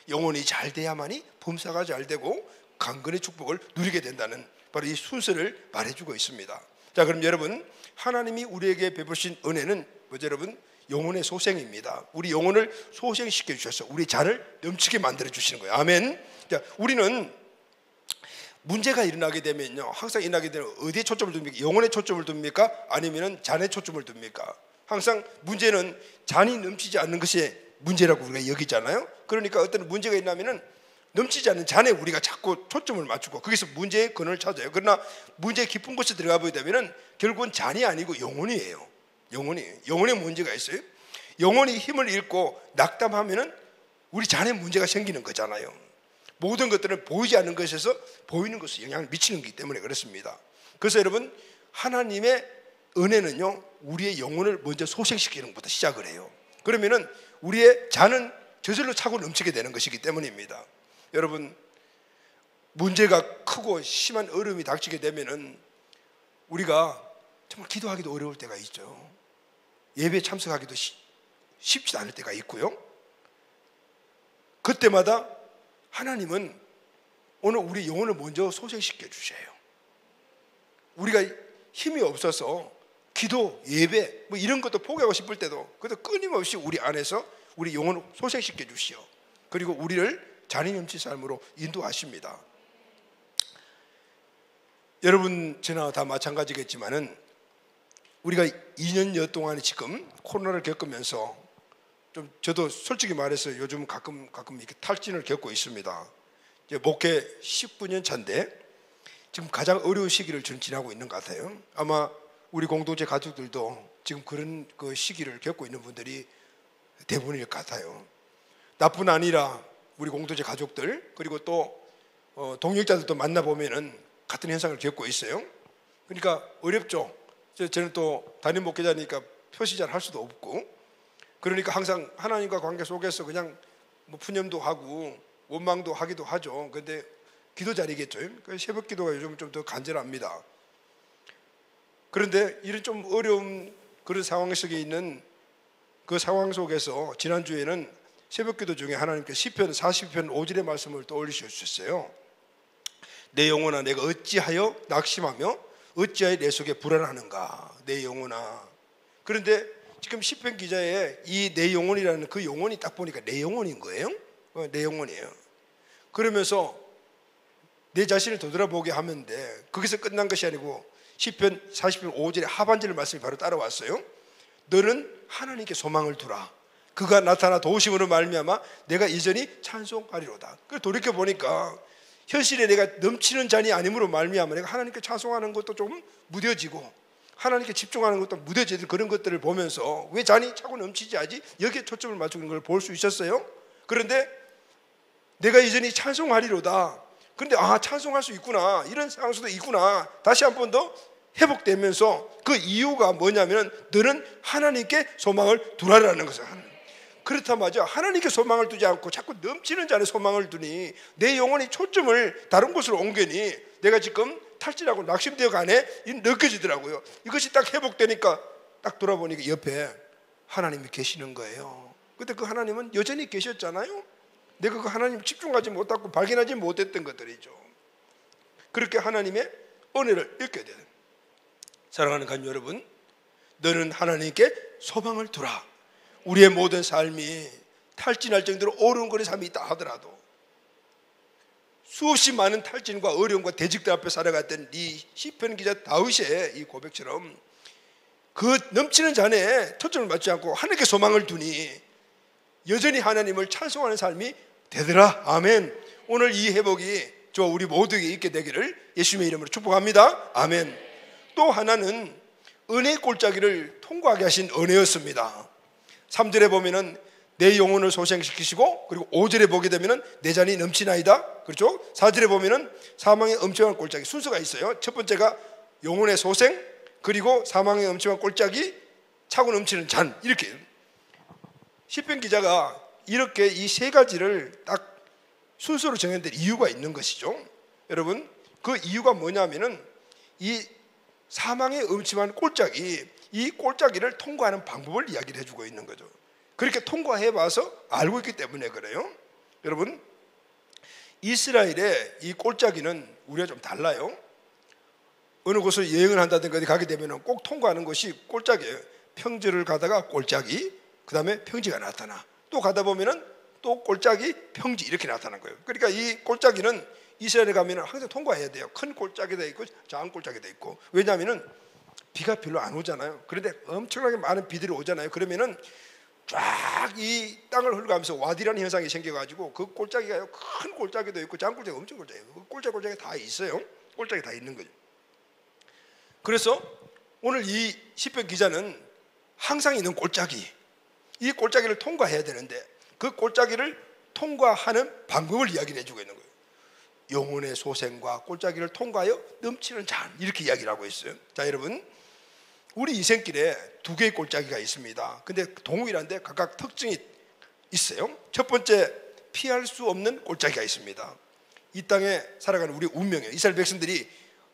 영혼이 잘 돼야만이 범사가 잘 되고 강건의 축복을 누리게 된다는 바로 이 순서를 말해주고 있습니다. 자, 그럼 여러분, 하나님이 우리에게 베푸신 은혜는 뭐죠, 여러분? 영혼의 소생입니다. 우리 영혼을 소생시켜 주셔서 우리 잔을 넘치게 만들어 주시는 거예요. 아멘. 자, 우리는 문제가 일어나게 되면요, 항상 일어나게 되면 어디에 초점을 둡니까? 영혼에 초점을 둡니까? 아니면 잔에 초점을 둡니까? 항상 문제는 잔이 넘치지 않는 것이 문제라고 우리가 여기잖아요. 그러니까 어떤 문제가 있냐면은 넘치지 않는 잔에 우리가 자꾸 초점을 맞추고 거기서 문제의 근원을 찾아요. 그러나 문제의 깊은 곳에 들어가 보게 되면은 결국은 잔이 아니고 영혼이에요. 영혼에 문제가 있어요. 영혼이 힘을 잃고 낙담하면은 우리 잔에 문제가 생기는 거잖아요. 모든 것들은 보이지 않는 것에서 보이는 것에 영향을 미치는 것이기 때문에 그렇습니다. 그래서 여러분, 하나님의 은혜는요, 우리의 영혼을 먼저 소생시키는 것부터 시작을 해요. 그러면은 우리의 잔은 저절로 차고 넘치게 되는 것이기 때문입니다. 여러분, 문제가 크고 심한 어려움이 닥치게 되면은 우리가 정말 기도하기도 어려울 때가 있죠. 예배에 참석하기도 쉽지 않을 때가 있고요. 그때마다 하나님은 오늘 우리 영혼을 먼저 소생시켜 주셔요. 우리가 힘이 없어서 기도, 예배 뭐 이런 것도 포기하고 싶을 때도 그래도 끊임없이 우리 안에서 우리 영혼을 소생시켜 주시오. 그리고 우리를 잔이 넘친 삶으로 인도하십니다. 여러분, 저나 다 마찬가지겠지만은 우리가 2년여 동안 지금 코로나를 겪으면서 좀 저도 솔직히 말해서 요즘 가끔 이렇게 탈진을 겪고 있습니다. 이제 목회 19년 차인데 지금 가장 어려운 시기를 저는 지나고 있는 것 같아요. 아마 우리 공동체 가족들도 지금 그런 그 시기를 겪고 있는 분들이 대부분일 것 같아요. 나뿐 아니라 우리 공동체 가족들 그리고 또 동역자들도 만나보면은 같은 현상을 겪고 있어요. 그러니까 어렵죠. 저는 또 담임 목회자니까 표시 잘 할 수도 없고, 그러니까 항상 하나님과 관계 속에서 그냥 뭐 푸념도 하고 원망도 하기도 하죠. 그런데 기도 자리겠죠. 새벽 기도가 요즘 좀 더 간절합니다. 그런데 이런 좀 어려운 그런 상황 속에 있는 그 상황 속에서 지난주에는 새벽 기도 중에 하나님께 시편 40편 5절의 말씀을 또 올리셨어요. 내 영혼아, 내가 어찌하여 낙심하며 어찌하여 내 속에 불안하는가, 내 영혼아. 그런데 지금 시편 기자의 이 내 영혼이라는 그 영혼이 딱 보니까 내 영혼인 거예요. 내 영혼이에요. 그러면서 내 자신을 되돌아보게 하면 돼. 거기서 끝난 것이 아니고 시편 40편 5절의 하반절 말씀이 바로 따라왔어요. 너는 하나님께 소망을 두라. 그가 나타나 도우심으로 말미암아 내가 이전히 찬송하리로다. 그걸 돌이켜 보니까 현실에 내가 넘치는 잔이 아님으로 말미암아 내가 하나님께 찬송하는 것도 조금 무뎌지고 하나님께 집중하는 것도 무뎌지는 그런 것들을 보면서 왜 잔이 차고 넘치지 하지? 여기에 초점을 맞추는 걸 볼 수 있었어요. 그런데 내가 이전히 찬송하리로다. 그런데 찬송할 수 있구나, 이런 상황 수도 있구나. 다시 한 번 더 회복되면서 그 이유가 뭐냐면 너는 하나님께 소망을 두라라는 것이에요. 그렇단 말이죠. 하나님께 소망을 두지 않고 자꾸 넘치는 잔에 소망을 두니 내 영혼이 초점을 다른 곳으로 옮겨니 내가 지금 탈진하고 낙심되어 가네 느껴지더라고요. 이것이 딱 회복되니까 딱 돌아보니까 옆에 하나님이 계시는 거예요. 근데 그 하나님은 여전히 계셨잖아요. 내가 그 하나님 집중하지 못하고 발견하지 못했던 것들이죠. 그렇게 하나님의 은혜를 읽게 돼요. 사랑하는 가족 여러분, 너는 하나님께 소망을 두라. 우리의 모든 삶이 탈진할 정도로 어려운 그런 삶이 있다 하더라도 수없이 많은 탈진과 어려움과 대직들 앞에 살아갔던 이 시편 기자 다윗의 이 고백처럼 그 넘치는 잔에 초점을 맞지 않고 하나님께 소망을 두니 여전히 하나님을 찬송하는 삶이 되더라. 아멘. 오늘 이 회복이 저 우리 모두에게 있게 되기를 예수님의 이름으로 축복합니다. 아멘. 또 하나는 은혜의 골짜기를 통과하게 하신 은혜였습니다. 3절에 보면은 내 영혼을 소생시키시고, 그리고 5절에 보게 되면은 내 잔이 넘치나이다. 그렇죠? 4절에 보면은 사망의 엄청난 골짜기 순서가 있어요. 첫 번째가 영혼의 소생, 그리고 사망의 엄청난 골짜기, 차고 넘치는 잔, 이렇게 시편 기자가 이렇게 이 세 가지를 딱 순서로 정했는데 이유가 있는 것이죠. 여러분, 그 이유가 뭐냐면은 이 사망의 음침한 골짜기, 이 골짜기를 통과하는 방법을 이야기를 해주고 있는 거죠. 그렇게 통과해봐서 알고 있기 때문에 그래요. 여러분, 이스라엘의 이 골짜기는 우리가 좀 달라요. 어느 곳을 여행을 한다든가 어디 가게 되면 꼭 통과하는 것이 골짜기예요. 평지를 가다가 골짜기, 그 다음에 평지가 나타나, 또 가다 보면은 또 골짜기, 평지 이렇게 나타난 거예요. 그러니까 이 골짜기는 이스라엘에 가면 항상 통과해야 돼요. 큰 골짜기도 있고 작은 골짜기도 있고. 왜냐하면 비가 별로 안 오잖아요. 그런데 엄청나게 많은 비들이 오잖아요. 그러면은 쫙 이 땅을 흘러가면서 와디라는 현상이 생겨가지고 그 골짜기가 큰 골짜기도 있고 작은 골짜기가 엄청 골짜기예요. 그 골짜기 다 있어요. 골짜기 다 있는 거죠. 그래서 오늘 이 시편 기자는 항상 있는 골짜기, 이 골짜기를 통과해야 되는데 그 골짜기를 통과하는 방법을 이야기를 해주고 있는 거예요. 영혼의 소생과 골짜기를 통과하여 넘치는 잔, 이렇게 이야기를 하고 있어요. 자, 여러분, 우리 인생길에 두 개의 골짜기가 있습니다. 근데 동일한데 각각 특징이 있어요. 첫 번째, 피할 수 없는 골짜기가 있습니다. 이 땅에 살아가는 우리 운명이에요. 이스라엘 백성들이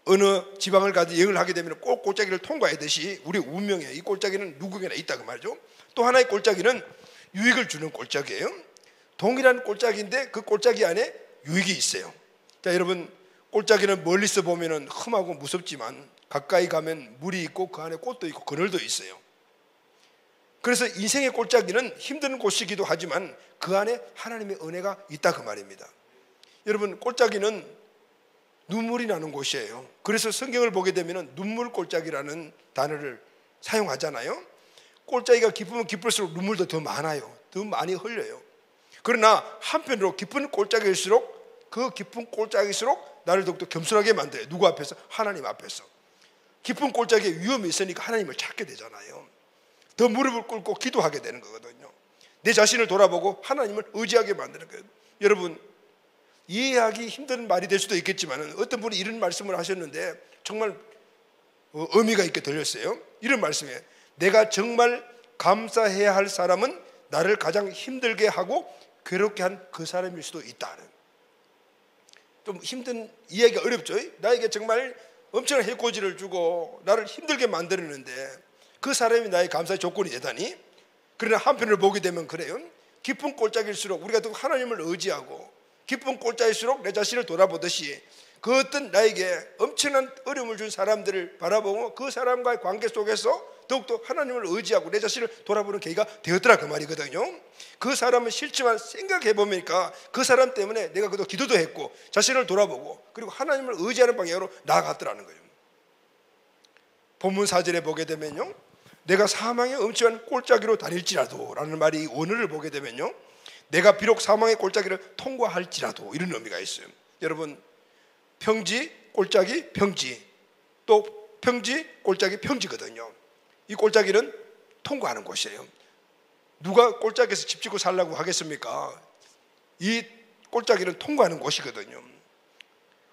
어느 지방을 가서 여행을 하게 되면 꼭 골짜기를 통과하듯이 우리 운명이에요. 이 골짜기는 누구에게나 있다고 말이죠. 또 하나의 골짜기는 유익을 주는 골짜기예요. 동일한 골짜기인데 그 골짜기 안에 유익이 있어요. 자, 여러분, 골짜기는 멀리서 보면 험하고 무섭지만 가까이 가면 물이 있고 그 안에 꽃도 있고 그늘도 있어요. 그래서 인생의 골짜기는 힘든 곳이기도 하지만 그 안에 하나님의 은혜가 있다, 그 말입니다. 여러분, 골짜기는 눈물이 나는 곳이에요. 그래서 성경을 보게 되면 눈물 골짜기라는 단어를 사용하잖아요. 골짜기가 깊으면 깊을수록 눈물도 더 많아요. 더 많이 흘려요. 그러나 한편으로 깊은 골짜기일수록 그 깊은 골짜기일수록 나를 더욱더 겸손하게 만들어요. 누구 앞에서? 하나님 앞에서. 깊은 골짜기에 위험이 있으니까 하나님을 찾게 되잖아요. 더 무릎을 꿇고 기도하게 되는 거거든요. 내 자신을 돌아보고 하나님을 의지하게 만드는 거예요. 여러분, 이해하기 힘든 말이 될 수도 있겠지만 어떤 분이 이런 말씀을 하셨는데 정말 의미가 있게 들렸어요. 이런 말씀이에요. 내가 정말 감사해야 할 사람은 나를 가장 힘들게 하고 괴롭게 한 그 사람일 수도 있다. 좀 힘든, 이해하기가 어렵죠. 나에게 정말 엄청난 해코지를 주고 나를 힘들게 만들었는데 그 사람이 나의 감사의 조건이 되다니. 그러나 한편을 보게 되면 그래요. 깊은 골짜기일수록 우리가 또 하나님을 의지하고 깊은 골짜기일수록 내 자신을 돌아보듯이 그 어떤 나에게 엄청난 어려움을 준 사람들을 바라보고 그 사람과의 관계 속에서 더욱더 하나님을 의지하고 내 자신을 돌아보는 계기가 되었더라, 그 말이거든요. 그 사람은 싫지만 생각해 보니까 그 사람 때문에 내가 그도 기도도 했고 자신을 돌아보고 그리고 하나님을 의지하는 방향으로 나아갔더라는 거예요. 본문 4절에 보게 되면요, 내가 사망의 엄청난 골짜기로 다닐지라도 라는 말이 원어를 보게 되면요, 내가 비록 사망의 골짜기를 통과할지라도, 이런 의미가 있어요. 여러분, 평지, 골짜기, 평지, 또 평지, 골짜기, 평지거든요. 이 골짜기는 통과하는 곳이에요. 누가 골짜기에서 집 짓고 살라고 하겠습니까? 이 골짜기는 통과하는 곳이거든요.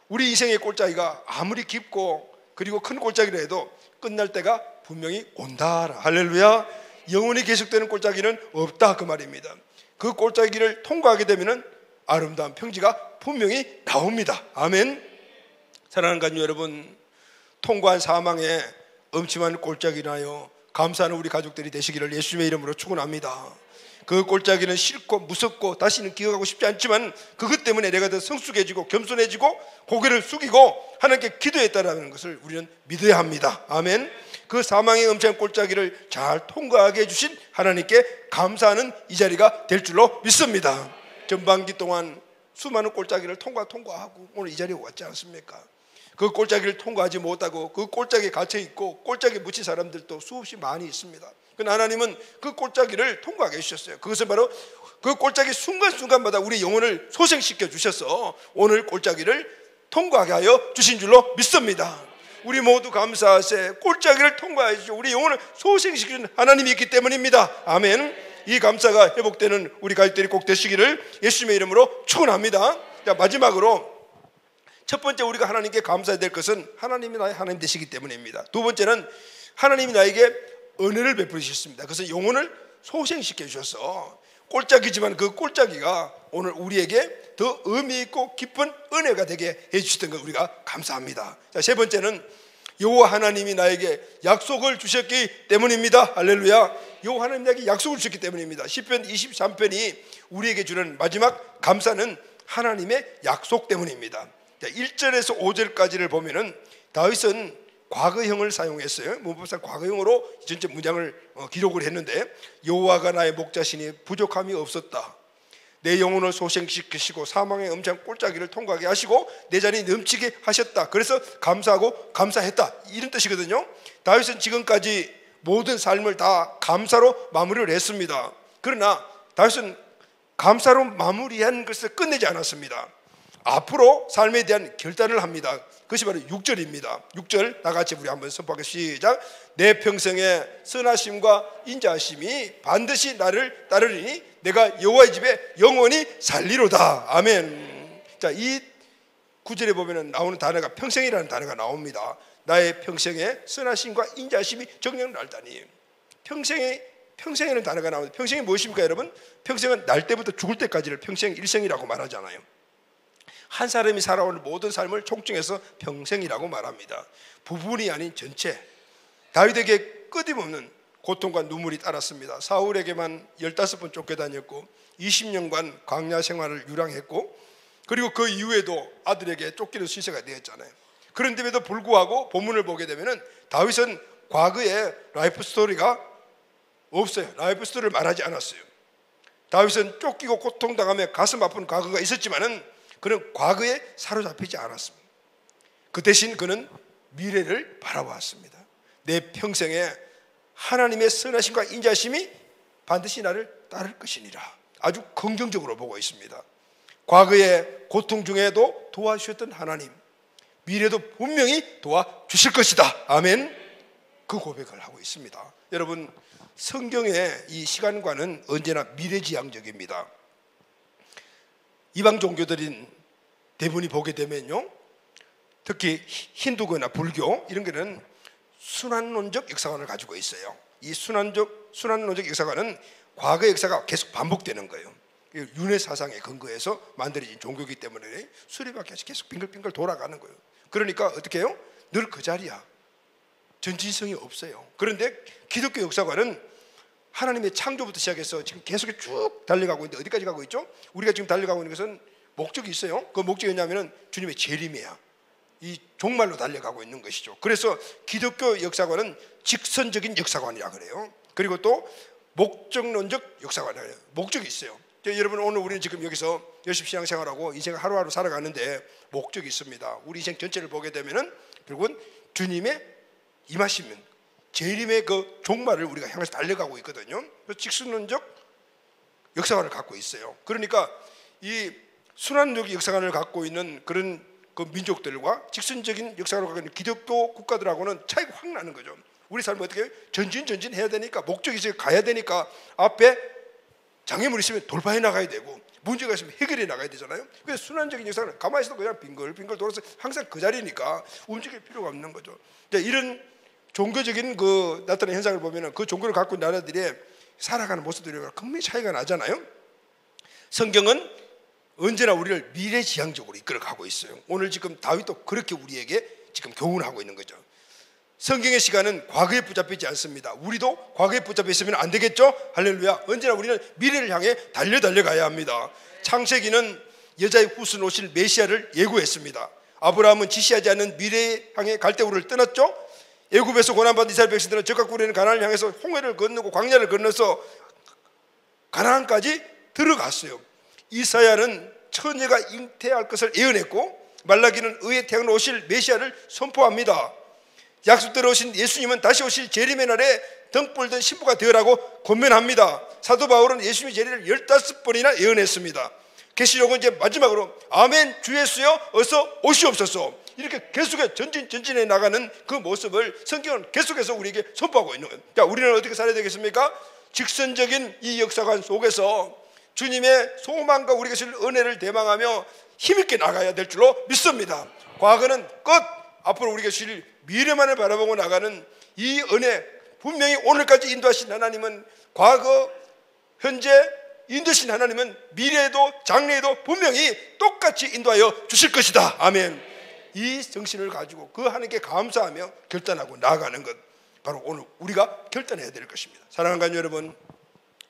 우리 인생의 골짜기가 아무리 깊고 그리고 큰 골짜기라 해도 끝날 때가 분명히 온다. 할렐루야. 영원히 계속되는 골짜기는 없다, 그 말입니다. 그 골짜기를 통과하게 되면 아름다운 평지가 분명히 나옵니다. 아멘. 사랑하는 가족 여러분, 통과한 사망의 엄침한 골짜기나요, 감사하는 우리 가족들이 되시기를 예수님의 이름으로 축원합니다. 그 골짜기는 싫고 무섭고 다시는 기억하고 싶지 않지만 그것 때문에 내가 더 성숙해지고 겸손해지고 고개를 숙이고 하나님께 기도했다라는 것을 우리는 믿어야 합니다. 아멘. 그 사망의 엄청난 골짜기를 잘 통과하게 해주신 하나님께 감사하는 이 자리가 될 줄로 믿습니다. 전반기 동안 수많은 골짜기를 통과하고 오늘 이 자리에 왔지 않습니까? 그 골짜기를 통과하지 못하고 그 골짜기에 갇혀있고 골짜기에 묻힌 사람들도 수없이 많이 있습니다. 그러나 하나님은 그 골짜기를 통과하게 해주셨어요. 그것은 바로 그 골짜기 순간순간마다 우리 영혼을 소생시켜 주셔서 오늘 골짜기를 통과하게 하여 주신 줄로 믿습니다. 우리 모두 감사하세. 골짜기를 통과해 주시고 우리 영혼을 소생시키는 하나님이 있기 때문입니다. 아멘. 이 감사가 회복되는 우리 가족들이 꼭 되시기를 예수님의 이름으로 축원합니다. 자, 마지막으로 첫 번째 우리가 하나님께 감사해야 될 것은 하나님이 나의 하나님 되시기 때문입니다. 두 번째는 하나님이 나에게 은혜를 베푸셨습니다. 그래서 영혼을 소생시켜 주셔서 골짜기지만 그 골짜기가 오늘 우리에게 더 의미 있고 깊은 은혜가 되게 해주셨던 것 우리가 감사합니다. 자, 세 번째는 여호와 하나님이 나에게 약속을 주셨기 때문입니다. 할렐루야. 여호와 하나님이 나에게 약속을 주셨기 때문입니다. 시편 23편이 우리에게 주는 마지막 감사는 하나님의 약속 때문입니다. 자, 1절에서 5절까지를 보면은 다윗은 과거형을 사용했어요. 문법상 과거형으로 전체 문장을 기록을 했는데 여호와가 나의 목자시니 부족함이 없었다. 내 영혼을 소생시키시고 사망의 엄청난 골짜기를 통과하게 하시고 내 잔이 넘치게 하셨다. 그래서 감사하고 감사했다. 이런 뜻이거든요. 다윗은 지금까지 모든 삶을 다 감사로 마무리를 했습니다. 그러나 다윗은 감사로 마무리한 것을 끝내지 않았습니다. 앞으로 삶에 대한 결단을 합니다. 그것이 바로 6절입니다. 6절 나같이 우리 한번 선포하겠습니다. 시작. 내 평생의 선하심과 인자하심이 반드시 나를 따르리니 내가 여호와의 집에 영원히 살리로다. 아멘. 자, 이 구절에 보면 나오는 단어가 평생이라는 단어가 나옵니다. 나의 평생의 선하심과 인자하심이 정녕 날다니. 평생이라는 단어가 나오는데 평생이 무엇입니까 여러분? 평생은 날 때부터 죽을 때까지를 평생 일생이라고 말하잖아요. 한 사람이 살아오는 모든 삶을 총칭해서 평생이라고 말합니다. 부분이 아닌 전체. 다윗에게 끊임없는 고통과 눈물이 따랐습니다. 사울에게만 15번 쫓겨다녔고 20년간 광야 생활을 유랑했고 그리고 그 이후에도 아들에게 쫓기는 시세가 되었잖아요. 그런데도 불구하고 본문을 보게 되면 다윗은 과거에 라이프 스토리가 없어요. 라이프 스토리를 말하지 않았어요. 다윗은 쫓기고 고통당하며 가슴 아픈 과거가 있었지만은 그는 과거에 사로잡히지 않았습니다. 그 대신 그는 미래를 바라보았습니다. 내 평생에 하나님의 선하심과 인자심이 반드시 나를 따를 것이니라. 아주 긍정적으로 보고 있습니다. 과거의 고통 중에도 도와주셨던 하나님, 미래도 분명히 도와주실 것이다. 아멘. 그 고백을 하고 있습니다. 여러분, 성경의 이 시간관은 언제나 미래지향적입니다. 이방 종교들인 대부분이 보게 되면요, 특히 힌두교나 불교 이런 게는 순환론적 역사관을 가지고 있어요. 이 순환론적 역사관은 과거의 역사가 계속 반복되는 거예요. 윤회 사상에 근거해서 만들어진 종교이기 때문에 수리바퀴 계속 빙글빙글 돌아가는 거예요. 그러니까 어떻게 해요? 늘 그 자리야. 전진성이 없어요. 그런데 기독교 역사관은 하나님의 창조부터 시작해서 지금 계속 쭉 달려가고 있는데 어디까지 가고 있죠? 우리가 지금 달려가고 있는 것은 목적이 있어요. 그 목적이 뭐냐면 주님의 재림이야. 이 종말로 달려가고 있는 것이죠. 그래서 기독교 역사관은 직선적인 역사관이라 그래요. 그리고 또 목적론적 역사관이라 그래요. 목적이 있어요. 여러분, 오늘 우리는 지금 여기서 열심히 신앙생활하고 인생을 하루하루 살아가는데 목적이 있습니다. 우리 인생 전체를 보게 되면은 결국은 주님의 임하시면 재림의 그 종말을 우리가 향해서 달려가고 있거든요. 그래서 직선론적 역사관을 갖고 있어요. 그러니까 이 순환적 역사관을 갖고 있는 그런 그 민족들과 직선적인 역사관을 갖고 있는 기독교 국가들하고는 차이가 확 나는 거죠. 우리 삶은 어떻게 전진해야 되니까, 목적이 있어야 가야 되니까 앞에 장애물이 있으면 돌파해 나가야 되고 문제가 있으면 해결해 나가야 되잖아요. 그래서 순환적인 역사는 가만히 있어도 그냥 빙글빙글 돌아서 항상 그 자리니까 움직일 필요가 없는 거죠. 이런 종교적인 그 나타나는 현상을 보면은 그 종교를 갖고 있는 나라들이 살아가는 모습들이 굉장히 차이가 나잖아요. 성경은 언제나 우리를 미래지향적으로 이끌어가고 있어요. 오늘 지금 다윗도 그렇게 우리에게 지금 교훈하고 있는 거죠. 성경의 시간은 과거에 붙잡히지 않습니다. 우리도 과거에 붙잡혀 있으면 안 되겠죠? 할렐루야. 언제나 우리는 미래를 향해 달려가야 합니다. 창세기는 여자의 후손 오실 메시아를 예고했습니다. 아브라함은 지시하지 않는 미래에 향해 갈대우를 떠났죠. 애굽에서 고난받은 이스라엘 백성들은 적과 꿀에는 가나안을 향해서 홍해를 건너고 광야를 건너서 가나안까지 들어갔어요. 이사야는 처녀가 잉태할 것을 예언했고, 말라기는 의의 태양으로 오실 메시아를 선포합니다. 약속대로 오신 예수님은 다시 오실 재림의 날에 등불 든 신부가 되어라고 권면합니다. 사도 바울은 예수님의 재림을 15번이나 예언했습니다. 계시록은 이제 마지막으로 아멘 주 예수여 어서 오시옵소서, 이렇게 계속해서 전진해 나가는 그 모습을 성경은 계속해서 우리에게 선포하고 있는 거예요. 자, 우리는 어떻게 살아야 되겠습니까? 직선적인 이 역사관 속에서 주님의 소망과 우리가 줄 은혜를 대망하며 힘있게 나가야 될 줄로 믿습니다. 과거는 끝, 앞으로 우리가 줄 미래만을 바라보고 나가는 이 은혜, 분명히 오늘까지 인도하신 하나님은 과거, 현재 인도하신 하나님은 미래에도 장래에도 분명히 똑같이 인도하여 주실 것이다. 아멘. 이 정신을 가지고 그 하나님께 감사하며 결단하고 나아가는 것, 바로 오늘 우리가 결단해야 될 것입니다. 사랑하는 가족 여러분,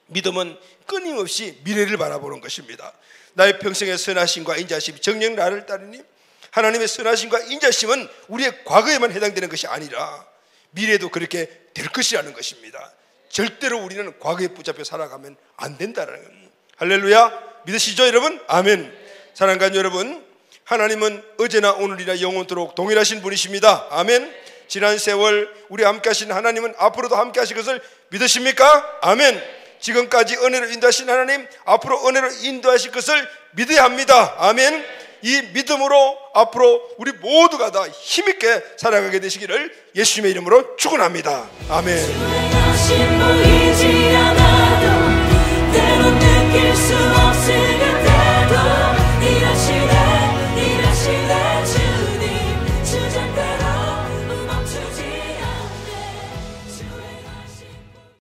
믿음은 끊임없이 미래를 바라보는 것입니다. 나의 평생의 선하심과 인자심이 정녕 나를 따르니, 하나님의 선하심과 인자심은 우리의 과거에만 해당되는 것이 아니라 미래에도 그렇게 될 것이라는 것입니다. 절대로 우리는 과거에 붙잡혀 살아가면 안 된다는 것. 할렐루야. 믿으시죠 여러분? 아멘. 사랑하는 가족 여러분, 하나님은 어제나 오늘이나 영원토록 동일하신 분이십니다. 아멘. 지난 세월 우리 함께 하신 하나님은 앞으로도 함께 하실 것을 믿으십니까? 아멘. 지금까지 은혜로 인도하신 하나님, 앞으로 은혜로 인도하실 것을 믿어야 합니다. 아멘. 이 믿음으로 앞으로 우리 모두가 다 힘있게 살아가게 되시기를 예수님의 이름으로 축원합니다. 아멘. 보이지 않아도 때론 느낄 수 없을 때도